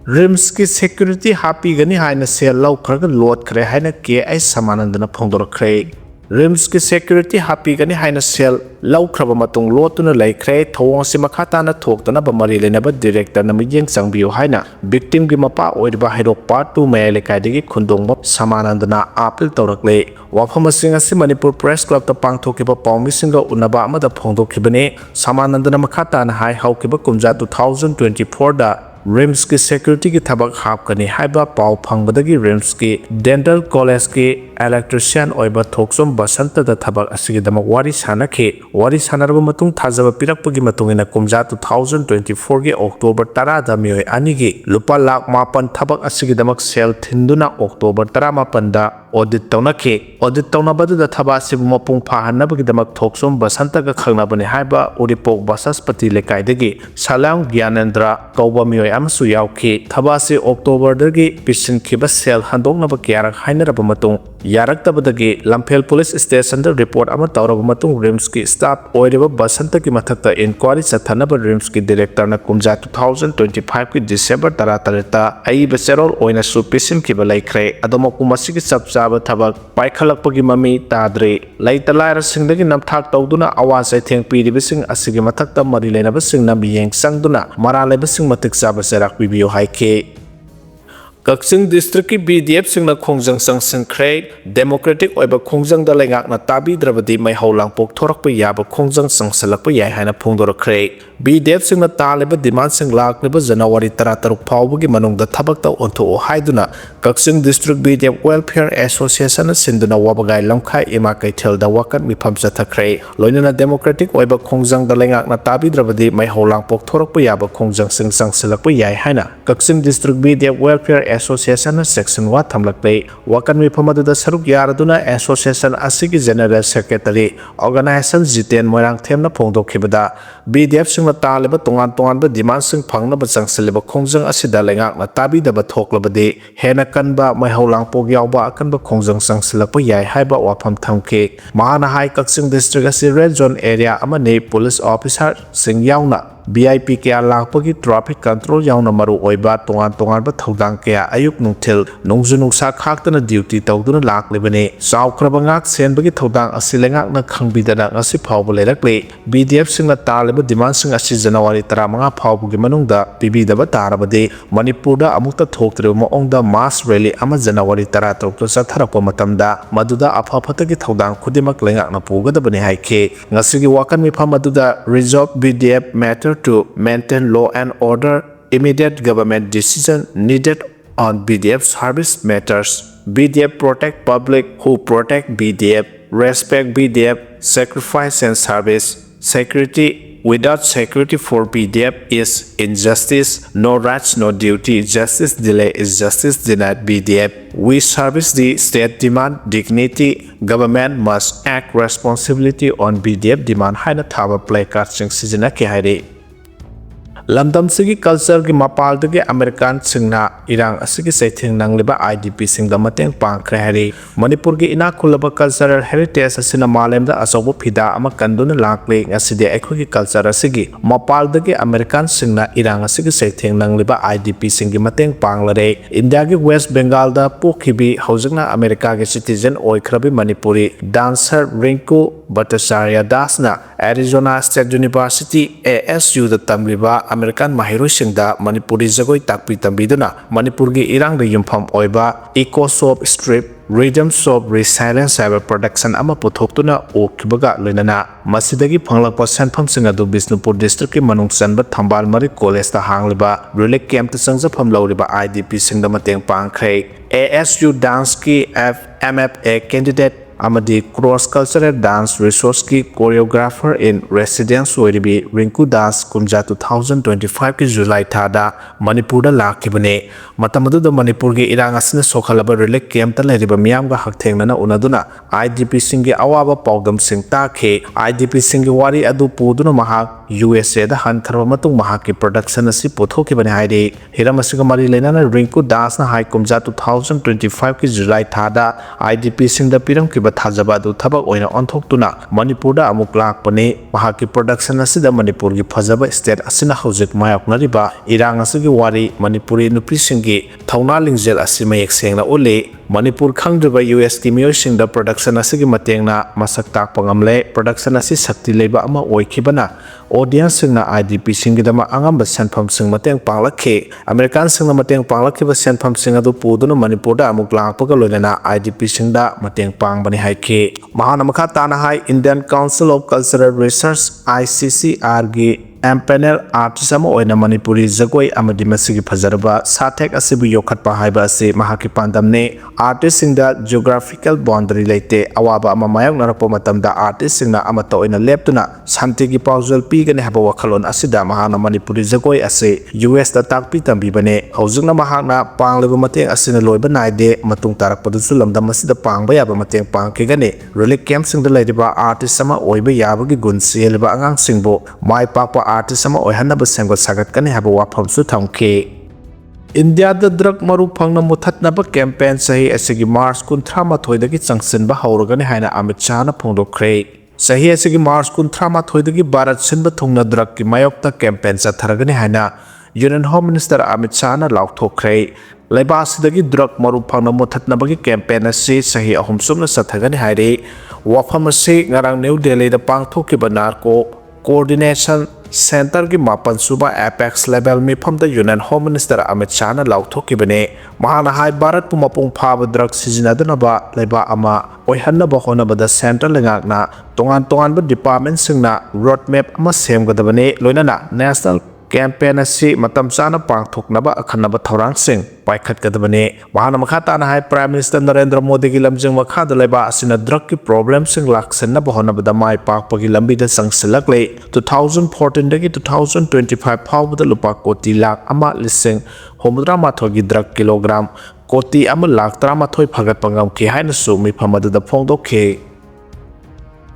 RIMS की security हापीगनी हाइना cell लौखरगा लोटखरे हाइना के समानंदना फोंदोरखरे RIMS की सिक्योरिटी हापीगनी हाइना सेल लौखरबा मतुंग लोटुना लैखरे थौंगसी मखाताना थोक्तनबा मरी लेनबा डायरेक्टर नमियेंग संगबियो हाइना विक्टिम की मपा ओइरबा हाइरो पार्ट 2 मया लेकाइदगी खुंदोंबा समानंदना अपील तौरकले वाफम असी मणिपुर प्रेस क्लब पांथोकिबा पाउमिसिंगा उनबा अमदा फोंदोखिबने समानंदना मखाताना हाइ हौकिबा कुमजा 2024 दा रिम्स की सिक्योरिटी की थबक हापकनी हाइबा पाउ फंगबदगी रिम्स की डेंटल कॉलेज की इलेक्ट्रिशियन ओइबा थोक्सोम बसंत द थबक असिगिदमक वारी सानखे वारी सानरबा मतुंग थाजबा पिरकपगी मतुंगिना कुमजा 2024 के अक्टोबर 10 दा मियोय अनिगी लुपा लाख मापन थबक असिगिदमक सेल थिंदुना अक्टोबर 18 दा ऑडिट तौनखे ऑडिट तौनबदुदा थबा सिबु मपुंग फाहनबगिदमक थोक्सोम बसंत ग खंगनाबने हाइबा उरिपोक बसस्पति लेकाइदगी सलांग ज्ञानेंद्र कौबा मियोय अमसु यावखि थबासे अक्टोबर दगी पिसिनखिबा सेल हंदोंनबा क्यारक हाइनरबा मतुंग यारक्तबदगी लंफेल पुलिस स्टेशन द रिपोर्ट अमा तौरबा मतुंग रिम्स की स्टाफ ओइरबा बसंत की मथक्ता इंक्वायरी चथनबा रिम्स की डायरेक्टर न कुमजा 2025 की डिसेंबर 13 अइबा सेरोल ओइना सु पिसिनखिबा लैखरे अदोमकु मसिगी सबचाबा थबक पाइखलकपगी ममी ताद्रे लैतलायर सिंगदगी नमथाक तौदुना आवाज थेंग पीरिबसिंग असिगी मथक्ता मरि लेनबसिंग न मियेंग संगदुना मरा लेबसिंग मतिक चाबा सेराक पिबियो हाइखे कक्सिंग डिस्ट्रिक्ट की बीडीएफ सिंगना खोंजंग संसंख्रे डेमोक्रेटिक ओइबा खोंजंग द लेगाकना ताबीद्रबदी मैहौलांग पोकथोरकपा याबा खोंजंग संसलकपा याय हाइना फोंदोरखरे बीडीएफ सिंगना तालेबा डिमांड सिंग लाखनेबा जनवरी 13 फाउबगी मनोंगदा थबकता ओंथो हाइदुना Kakching district BDF welfare association सिंदुना वाबगाय लमखाय इमा कैथेलदा वाकन मिफम चथखरे लोइनना डेमोक्रेटिक ओइबा खोंजंग द लेगाकना ताबीद्रबदी मैहौलांग पोकथोरकपा याबा खोंजंग सिंग संसलकपा याय हाइना Kakching district BDF welfare association section 1 थमलकले वाकन मिफम अदुदा सरुक यारदुना एसोसिएशन असिगी general secretary organization Jiten Moirang थेमना फोंदोखिबदा बीडीएफ सिंगना तालेबा तोंगान तोंगानबा डिमांड सिंग फंगनबा चंगसलेबा खोंजंग असिदा लेगाकना ताबीदबा थोकलबदे हेना कनबा मैहौलांग पोग यावबा अकनबा खोंजंग संगसलकपा याय हाइबा वाफम थमखे महाना हाई कक्सिंग डिस्ट्रिक्ट असि रेड जोन एरिया अमने पुलिस ऑफिसर सिंग यावना VIP क्या लाखपगी ट्रैफिक कंट्रोल यावना मरु ओइबा तोंगान तोंगानबा थौदांग क्या अयुक नुंथिल नोंजु नुंसा खाक्तना ड्यूटी तौदुना लाखलेबने चावख्रबा ngak senbagi थौदांग असि लेंगाकना खंगबिदना ngasi फावबा लेरकले BDF सिंगना तालेबा डिमांड सिंग असि जनवरी 15 फावबगी मनुंगदा पिबिदबा तारबदे मणिपुरदा अमुक्ता थोक्तरेबा मओंगदा मास रैली अमा जनवरी 13 चथरकपा मतमदा मदुदा अफाफतगी थौदांग खुदिमक लेंगाकना पुगदबने हाइखे ngasiगी वाकन मिफम मदुदा reserve BDF matter to maintain law and order, immediate government decision needed on BDF service matters. BDF protect public who protect BDF, respect BDF, sacrifice and service. Security without security for BDF is injustice, no rights, no duty. Justice delay is justice denied BDF. We service the state demand dignity. Government must act responsibility on BDF demand. Haina thaba play card sing season ke haire. लमदम सिगी culture की मपाल दगे American सिंगना इरांग असिगी सैथिंग नंगलिबा IDP सिंगदा मतेंग पांखरे हरि मणिपुर की इना खुलबा कल्चरल हेरिटेज असिना मालेमदा असौबो फिदा अमा कंदुना लाखले असिदे अखोगी कल्चर असिगी मपाल दगे अमेरिकन सिंगना इरांग असिगी सैथिंग नंगलिबा IDP सिंगी मतेंग पांगलरे इंडिया की वेस्ट बंगाल दा पोखिबी हौजंगना अमेरिका के citizen ओइखरबी Manipuri dancer Rinku Bhattacharya Dasna Arizona state university ASU दा तमलिबा अमेरिकन माहिरुसिंगदा मणिपुरी जगोई ताकपी तंबीदुना मणिपुर की इरांग दा युमफम ओइबा इकोसोप strip Rhythms of Resilience cyber production ama puthoktuna okhibaga loinana masidagi phanglakpa senpham singa du Bisnupur district ki manung chanba Thambal Mari college ta hangliba relic camp ta sangjapham lawriba IDP singda mateng pangkhre ASU dance ki MFA candidate amadi cross cultural dance resource की choreographer in residence ओइरिबी Rinku दास कुमजा 2025 की जुलाई थादा मणिपुर लाखिबने मतमदुदा मणिपुर की इरांग असने सोखलबा relief camp त लेरिबा मियामगा हकथेंगना उनदुना IDP सिंगी अवाबा पौदम सिंग ताखे IDP सिंगी वारी अदु पुदुना महाक USA दा हंथरबा मतुंग महाक की production असि पोथोखिबने हाइरे Hiram असिगा मरी लेना रिंकू दास ना हाई कुमजा 2025 की जुलाई थादा IDP सिंग दा पिरम की ꯊꯝꯈꯤꯕ ꯊꯥꯖꯕ ꯑꯗꯨ ꯊꯕꯛ ꯑꯣꯏꯅ ꯑꯣꯟꯊꯣꯛꯇꯨꯅ ꯃꯅꯤꯄꯨꯔꯗ ꯑꯃꯨꯛ ꯂꯥꯛꯄꯅꯤ ꯃꯍꯥꯛꯀꯤ ꯄ꯭ꯔꯣꯗꯛꯁꯟ ꯑꯁꯤꯗ ꯃꯅꯤꯄꯨꯔꯒꯤ ꯐꯖꯕ ꯁ꯭ꯇꯦꯠ ꯑꯁꯤꯅ ꯍꯧꯖꯤꯛ ꯃꯥꯌꯣꯛꯅꯔꯤꯕ ꯏꯔꯥꯡ ꯑꯁꯤꯒꯤ ꯋꯥꯔꯤ ꯃꯅꯤꯄꯨꯔꯤ ꯅꯨꯄꯤꯁꯤꯡꯒꯤ ꯊꯧꯅꯥ ꯂꯤꯡꯖꯦꯜ ꯑꯁꯤ ꯃꯌꯦꯛ ꯁꯦꯡꯅ ꯎꯠꯂꯤ ꯃꯅꯤꯄꯨꯔ ꯈꯪꯗ꯭ꯔꯤꯕ ꯌꯨꯑꯦꯁꯀꯤ ꯃꯤꯑꯣꯏꯁꯤꯡꯗ ꯄ꯭ꯔꯣꯗꯛꯁꯟ ꯑꯁꯤꯒꯤ ꯃꯇꯦꯡꯅ ꯃꯁꯛ ꯇꯥꯛꯄ ꯉꯝꯂꯦ ꯄ꯭ꯔꯣꯗꯛꯁꯟ ꯑꯁꯤ ꯁꯛꯇꯤ ꯂꯩꯕ ꯑꯃ ꯑꯣꯏꯈꯤꯕꯅ ꯑꯣꯗꯤꯌꯟꯁꯁꯤꯡꯅ IDPꯁꯤꯡꯒꯤꯗꯃꯛ ꯑꯉꯝꯕ ꯁꯦꯟꯐꯝꯁꯤꯡ ꯃꯇꯦꯡ ꯄꯥꯡꯂꯛꯈꯤ ꯑꯃꯦꯔꯤꯀꯥꯟꯁꯤꯡꯅ ꯃꯇꯦꯡ ꯄꯥꯡꯂꯛꯈꯤꯕ ꯁꯦꯟꯐꯝꯁꯤꯡ ꯑꯗꯨ ꯄꯨꯗꯨꯅ ꯃꯅꯤꯄꯨꯔꯗ ꯑꯃꯨꯛ ꯂꯥꯛꯄꯒ ꯂꯣꯏꯅꯅ IDPꯁꯤꯡꯗ ꯃꯇꯦꯡ ꯄꯥꯡꯕꯅꯤ ꯍꯥꯏꯈꯤ ꯃꯍꯥꯛꯅ ꯃꯈꯥ ꯇꯥꯅ ꯍꯥꯏ Indian council of cultural research ICCRꯒꯤ ꯑꯦꯝꯄꯦꯅꯦꯜ ꯑꯥꯔꯇꯤꯁ ꯑꯃ ꯑꯣꯏꯅ ꯃꯅꯤꯄꯨꯔꯤ ꯖꯒꯣꯏ ꯑꯃꯗꯤ ꯃꯁꯤꯒꯤ ꯐꯖꯔꯕ ꯁꯥꯊꯦꯛ ꯑꯁꯤꯕꯨ ꯌꯣꯛꯈꯠꯄ ꯍꯥꯏꯕ ꯑꯁꯤ ꯃꯍꯥꯛꯀꯤ ꯄꯥꯟꯗꯝꯅꯤ ꯑꯥꯔꯇꯤꯁꯁꯤꯡꯗ ꯖꯤꯑꯣꯒ꯭ꯔꯥꯐꯤꯀꯦꯜ ꯕꯥꯎꯟꯗꯔꯤ ꯂꯩꯇꯦ ꯑꯋꯥꯕ ꯑꯃ ꯃꯥꯌꯣꯛꯅꯔꯛꯄ ꯃꯇꯝꯗ ꯑꯥꯔꯇꯤꯁꯁꯤꯡꯅ ꯑꯃꯠꯇ ꯑꯣꯏꯅ ꯂꯦꯞꯇꯨꯅ ꯁꯥꯟꯇꯤꯒꯤ ꯄꯥꯎꯖꯦꯜ ꯄꯤꯒꯅꯤ ꯍꯥꯏꯕ ꯋꯥꯈꯜꯂꯣꯟ ꯑꯁꯤꯗ ꯃꯍꯥꯛꯅ ꯃꯅꯤꯄꯨꯔꯤ ꯖꯒꯣꯏ ꯑꯁꯤ USꯗ ꯇꯥꯛꯄꯤ ꯇꯝꯕꯤꯕꯅꯤ ꯍꯧꯖꯤꯛꯅ ꯃꯍꯥꯛꯅ ꯄꯥꯡꯂꯤꯕ ꯃꯇꯦꯡ ꯑꯁꯤꯅ ꯂꯣꯏꯕ ꯅꯥꯏꯗꯦ ꯃꯇꯨꯡ ꯇꯥꯔꯛꯄꯗꯁꯨ ꯂꯝꯗꯝ ꯑꯁꯤꯗ ꯄꯥꯡꯕ ꯌꯥꯕ ꯃꯇꯦꯡ ꯄꯥꯡꯈꯤꯒꯅꯤ ꯔꯤꯂꯤꯐ ꯀꯦꯝꯞꯁꯤꯡꯗ ꯂꯩꯔꯤꯕ ꯑꯥꯔꯇꯤꯁ ꯑꯃ ꯑꯣꯏꯕ ꯌꯥꯕꯒꯤ ꯒꯨꯟ ꯆꯦꯜꯂꯤꯕ ꯑꯉꯥꯡꯁꯤꯡꯕꯨ ꯃꯥꯏ ꯄꯥꯛꯄ ꯑꯥꯔꯇꯤꯁ ꯑꯃ ꯑꯣꯏꯍꯟꯅꯕ ꯁꯦꯝꯒꯠ ꯁꯥꯒꯠꯀꯅꯤ ꯍꯥꯏꯕ ꯋꯥꯐꯝꯁꯨ ꯊꯝꯈꯤ ꯏꯟꯗꯤꯌꯥꯗ ꯗ꯭ꯔꯒ ꯃꯔꯨ ꯐꯪꯅ ꯃꯨꯠꯊꯠꯅꯕ ꯀꯦꯝꯄꯦꯟ ꯆꯍꯤ ꯑꯁꯤꯒꯤ ꯃꯥꯔꯆ 38ꯗꯒꯤ ꯆꯪꯁꯤꯟꯕ ꯍꯧꯔꯒꯅꯤ ꯍꯥꯏꯅ ꯑꯃꯤꯠ ꯁꯥꯍꯅ ꯐꯣꯡꯗꯣꯛꯈ꯭ꯔꯦ ꯆꯍꯤ ꯑꯁꯤꯒꯤ ꯃꯥꯔꯆ 38ꯗꯒꯤ ꯚꯥꯔꯠ ꯁꯤꯟꯕ ꯊꯨꯡꯅ ꯗ꯭ꯔꯒꯀꯤ ꯃꯥꯌꯣꯛꯇ ꯀꯦꯝꯄꯦꯟ ꯆꯠꯊꯔꯒꯅꯤ ꯍꯥꯏꯅ ꯌꯨꯅꯤꯌꯟ ꯍꯣꯝ ꯃꯤꯅꯤꯁꯇꯔ ꯑꯃꯤꯠ ꯁꯥꯍꯅ ꯂꯥꯎꯊꯣꯛꯈ꯭ꯔꯦ ꯂꯩꯕꯥꯛ ꯑꯁꯤꯗꯒꯤ ꯗ꯭ꯔꯒ ꯃꯔꯨ ꯐꯪꯅ ꯃꯨꯠꯊꯠꯅꯕꯒꯤ ꯀꯦꯝꯄꯦꯟ ꯑꯁꯤ ꯆꯍꯤ 3 ꯁꯨꯞꯅ ꯆꯠꯊꯒꯅꯤ ꯍꯥꯏꯔꯤ ꯋꯥꯐꯝ ꯑꯁꯤ ꯉꯔꯥꯡ ꯅ꯭ꯌꯨ ꯗꯦꯜꯂꯤꯗ ꯄꯥꯡꯊꯣꯛꯈꯤꯕ ꯅꯥꯔꯀꯣ ꯀꯣꯑꯣꯔꯗꯤꯅꯦꯁꯟ ꯁꯦꯟꯇꯔꯒꯤ 7ꯁꯨꯕ ꯑꯦꯄꯦꯛꯁ ꯂꯦꯚꯦꯜ ꯃꯤꯐꯝꯗ ꯌꯨꯅꯤꯌꯟ ꯍꯣꯝ ꯃꯤꯅꯤꯁꯇꯔ ꯑꯃꯤꯠ ꯁꯥꯍꯅ ꯂꯥꯎꯊꯣꯛꯈꯤꯕꯅꯤ ꯃꯍꯥꯛꯅ ꯍꯥꯏ ꯚꯥꯔꯠꯄꯨ ꯃꯄꯨꯡ ꯐꯥꯕ ꯗ꯭ꯔꯒ ꯁꯤꯖꯤꯟꯅꯗꯅꯕ ꯂꯩꯕꯥꯛ ꯑꯃ ꯑꯣꯏꯍꯟꯅꯕ ꯍꯣꯠꯅꯕꯗ ꯁꯦꯟꯇ꯭ꯔꯦꯜ ꯂꯩꯉꯥꯛꯅ ꯇꯣꯉꯥꯟꯕ ꯗꯤꯄꯥꯔꯠꯃꯦꯟꯠꯁꯤꯡꯅ ꯔꯣꯗ ꯃꯦꯞ ꯑꯃ ꯁꯦꯝꯒꯗꯕꯅꯤ ꯂꯣꯏꯅꯅ ꯅꯦꯁꯅꯦꯜ ꯀꯦꯝꯄꯦꯟ ꯑꯁꯤ ꯃꯇꯝ ꯆꯥꯅ ꯄꯥꯡꯊꯣꯛꯅꯕ ꯑꯈꯟꯅꯕ ꯊꯧꯔꯥꯡꯁꯤꯡ ꯄꯥꯏꯈꯠꯀꯗꯕꯅꯤ ꯃꯍꯥꯛꯅ ꯃꯈꯥ ꯇꯥꯅ ꯍꯥꯏ ꯄ꯭ꯔꯥꯏꯝ ꯃꯤꯅꯤꯁꯇꯔ ꯅꯔꯦꯟꯗ꯭ꯔ ꯃꯣꯗꯤꯒꯤ ꯂꯝꯖꯤꯡ ꯃꯈꯥꯗ ꯂꯩꯕꯥꯛ ꯑꯁꯤꯅ ꯗ꯭ꯔꯒꯀꯤ ꯄ꯭ꯔꯣꯕ꯭ꯂꯦꯝꯁꯤꯡ ꯂꯥꯛꯁꯤꯟꯅꯕ ꯍꯣꯠꯅꯕꯗ ꯃꯥꯏ ꯄꯥꯛꯄꯒꯤ ꯂꯝꯕꯤꯗ ꯆꯪꯁꯤꯜꯂꯛꯂꯤ 2014ꯗꯒꯤ 2025 ꯐꯥꯎꯕꯗ ꯂꯨꯄꯥ ꯀꯣꯇꯤ ꯂꯥꯈ 1,079,000ꯒꯤ ꯗ꯭ꯔꯒ ꯀꯤꯂꯣꯒ꯭ꯔꯥꯝ ꯀꯣꯇꯤ 1,13,000 ꯐꯒꯠꯄ ꯉꯝꯈꯤ ꯍꯥꯏꯅꯁꯨ ꯃꯤꯐꯝ ꯑꯗꯨꯗ ꯐꯣꯡꯗꯣꯛꯈꯤ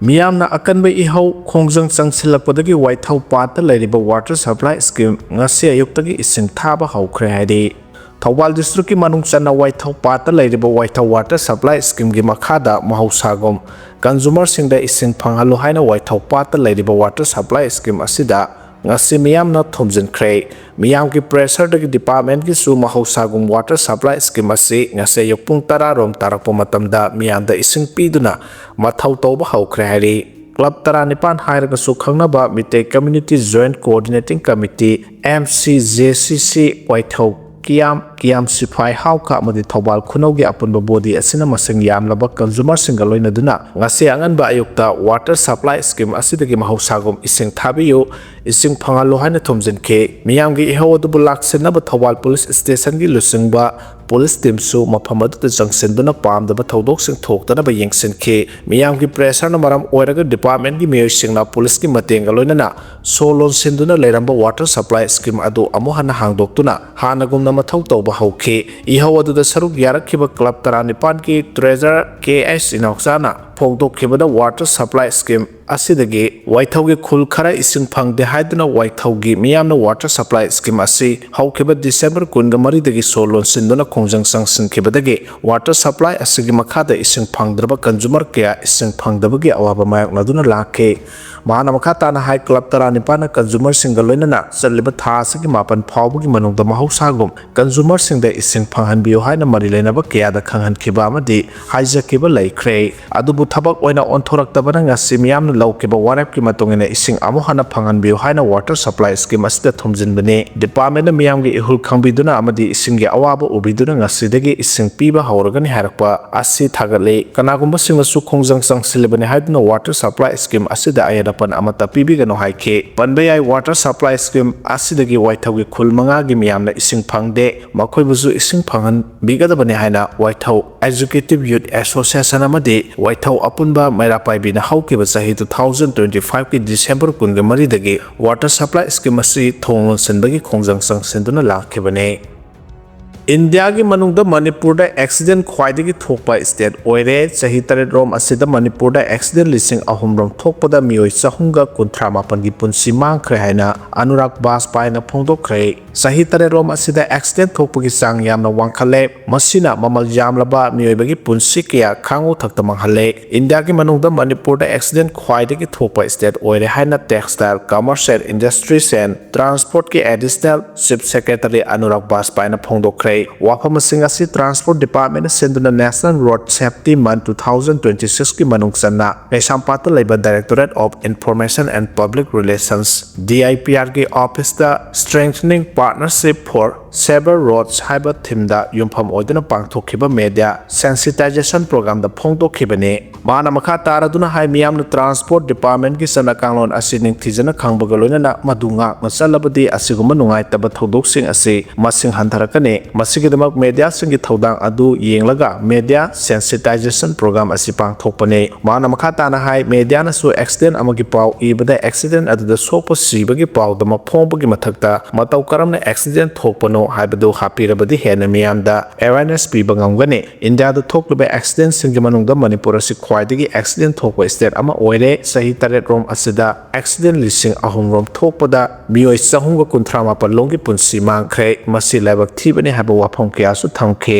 ꯃꯤꯌꯥꯝꯅ ꯑꯀꯟꯕ ꯏꯍꯧ ꯈꯣꯡꯖꯪ ꯆꯪꯁꯤꯜꯂꯛꯄꯗꯒꯤ ꯋꯥꯏꯊꯧ ꯄꯥꯠꯇ ꯂꯩꯔꯤꯕ ꯋꯥꯇꯔ ꯁꯄ꯭ꯂꯥꯏ ꯁ꯭ꯀꯤꯝ ꯉꯁꯤ ꯑꯌꯨꯛꯇꯒꯤ ꯏꯁꯤꯡ ꯊꯥꯕ ꯍꯧꯈ꯭ꯔꯦ ꯍꯥꯏꯔꯤ ꯊꯧꯕꯥꯜ ꯗꯤꯁꯇ꯭ꯔꯤꯛꯀꯤ ꯃꯅꯨꯡ ꯆꯟꯅ ꯋꯥꯏꯊꯧ ꯄꯥꯠꯇ ꯂꯩꯔꯤꯕ ꯋꯥꯏꯊꯧ ꯋꯥꯇꯔ ꯁꯄ꯭ꯂꯥꯏ ꯁ꯭ꯀꯤꯝꯒꯤ ꯃꯈꯥꯗ ꯃꯍꯧꯁꯥꯒꯨꯝ ꯀꯟꯖꯨꯃꯔꯁꯤꯡꯗ ꯏꯁꯤꯡ ꯐꯪꯍꯜꯂꯨ ꯍꯥꯏꯅ ꯋꯥꯏꯊꯧ ꯄꯥꯠꯇ ꯂꯩꯔꯤꯕ ꯋꯥꯇꯔ ꯁꯄ꯭ꯂꯥꯏ ꯁ꯭ꯀꯤꯝ ꯑꯁꯤꯗ ngasi miyamna thomjinkhre miyam ki pressure dagi department ki su mahosagum water supply scheme asi ngase yopung 10 rom tarakpa matamda miyamda ising piduna mathau tawba haukhre hari club 19 hairaga su khangnaba Meeoi community joint coordinating committee MCJCC waithau Kiam Sifai Hauka Madi Tobal Kunogi Apunba Body Asina Masing Yam Laba Consumer Singaloi Duna Ngasi Angan Ba Ayukta Water Supply Scheme Asidagi Mahosagum Ising Tabiyo Ising Pangalohana Tomzin K Miyamgi Ihodu Bulak Senaba Tobal Police Station Gi Lusingba Police Team Su Mapamadu the Junction Duna Palm the Batodok Sing Talk Dana Yingsin K Miyamgi Pressure Namaram Oraga Department Gi Meeoi Singna Police Ki Matengalona Solon Sinduna Leramba Water Supply Scheme Adu Amohana Hangdoktuna Hanagum Mathau tawba hauke ihaw aduda saruk yarakhiba club 19 ki treasurer KS inoksana phongdokhibada water supply scheme asidagi waithaugi khul khara ising phangde haiduna waithaugi miyamna water supply scheme asi haukhiba December 13 dagi solon sinduna khongjang sangsin khibadagi water supply asigi makhada ising phangdraba consumer kya ising phangdabagi awaba mayak naduna lakhe mahana makhata na high club 19 consumer singalloina chaliba tha asigi mapan phawbugi manungda mahausagum consumer singda ising phanghanbiyo haina mari lenaba kya da khanghan khiba amadi haijakiba laikhre adubu thabak oina onthoraktabana ngasi miyamna lawkiba warap ki matungina ising amohana phanghanbiyo haina water supply scheme asida thumjinbane department miyamgi ihul khangbiduna amadi isinggi awaba ubiduna ngasidagi ising piba hawragani harakpa asi thagale kanagumba singsu khongjang sangsilibane haiduna water supply scheme asida ayadapan amata pibigano haike panbayai water supply scheme asidagi waithaugi khul manga gi miyamna ising phangde makoibuzu ising phangan bigadabane haina waithau executive youth association amadi waithau apunba mairapai bina haukiba sahi 2025 ki December 13 dagi water supply scheme asi thonglon senbagi khongjang sang senduna lakhibane India की मनुंग Manipur accident ख्वाइदगी थोकपा state ओइरे चाही तरेट रोम असिदा Manipur accident लिसिंग अहुम रोम थोकपदा मियोइ चहुंगा कुंथ्रा मापन की पुंसी मांगख्रे हाइना अनुराग बाजपायना फोंदोक्ख्रे चाही तरेट रोम असिदा accident थोकपगी चांग यामना वांखले मसिना ममल यामलबा मियोइबगी पुंसी कया खांगो थक्ता मांगहले इंडिया की मनुंग मणिपुर एक्सीडेंट ख्वाइदगी थोकपा स्टेट ओइरे हाइना textile commerce and industries and transport की एडिशनल चीफ सेक्रेटरी अनुराग बाजपायना फोंदोक्ख्रे वाफम सिंगासी ट्रांसपोर्ट डिपार्टमेंट सेंदुना नेशनल रोड सेफ्टी मंथ 2026 की मनुंग चन्ना कैसामपात लेबा directorate of information and public relations DIPR की ऑफिस दा strengthening partnership for safer roads हाइबा थीम दा युमफम ओइदना पांगथोखिबा मीडिया सेंसिटाइजेशन प्रोग्राम दा फोंदोखिबने माना मखा तारादुना हाइ मियामना ट्रांसपोर्ट डिपार्टमेंट की सना कांगलोन असि निंगथिजना खांबगा लोइना मदुंगा मसलबदी असिगुम नुंगाइतबा थौदोकसिंग असि मसिंग हंथरकने मसिगिदमक मीडिया सिंगी थौदांग अदु येंगलगा मीडिया सेंसिटाइजेशन प्रोग्राम असि पांगथोकपने माना मखा ताना हाइ मीडिया नसु एक्सीडेंट अमगी पाव इबदा एक्सीडेंट अदुदा सोकप सिबगी पाव दम फोंबगी मथक्ता मतौ करमना एक्सीडेंट थोकपनो हाइबदु हापिरबदी हेना मियामदा अवेयरनेस पीबा ngamgani इंडिया द थोकलबे एक्सीडेंट सिंगी मनुंगदा मणिपुर असि ख्वाइदगी एक्सीडेंट थोकपा स्टेट अमा ओइरे सही तरेट रोम असिदा एक्सीडेंट लिसिंग अहुम रोम थोकपदा मियोइ चहुंगा कुंथ्रा मापन लोंगी पुंसी मांगख्रे मसि लाइबक थीबने हाइबा वाफम कयासु थंखे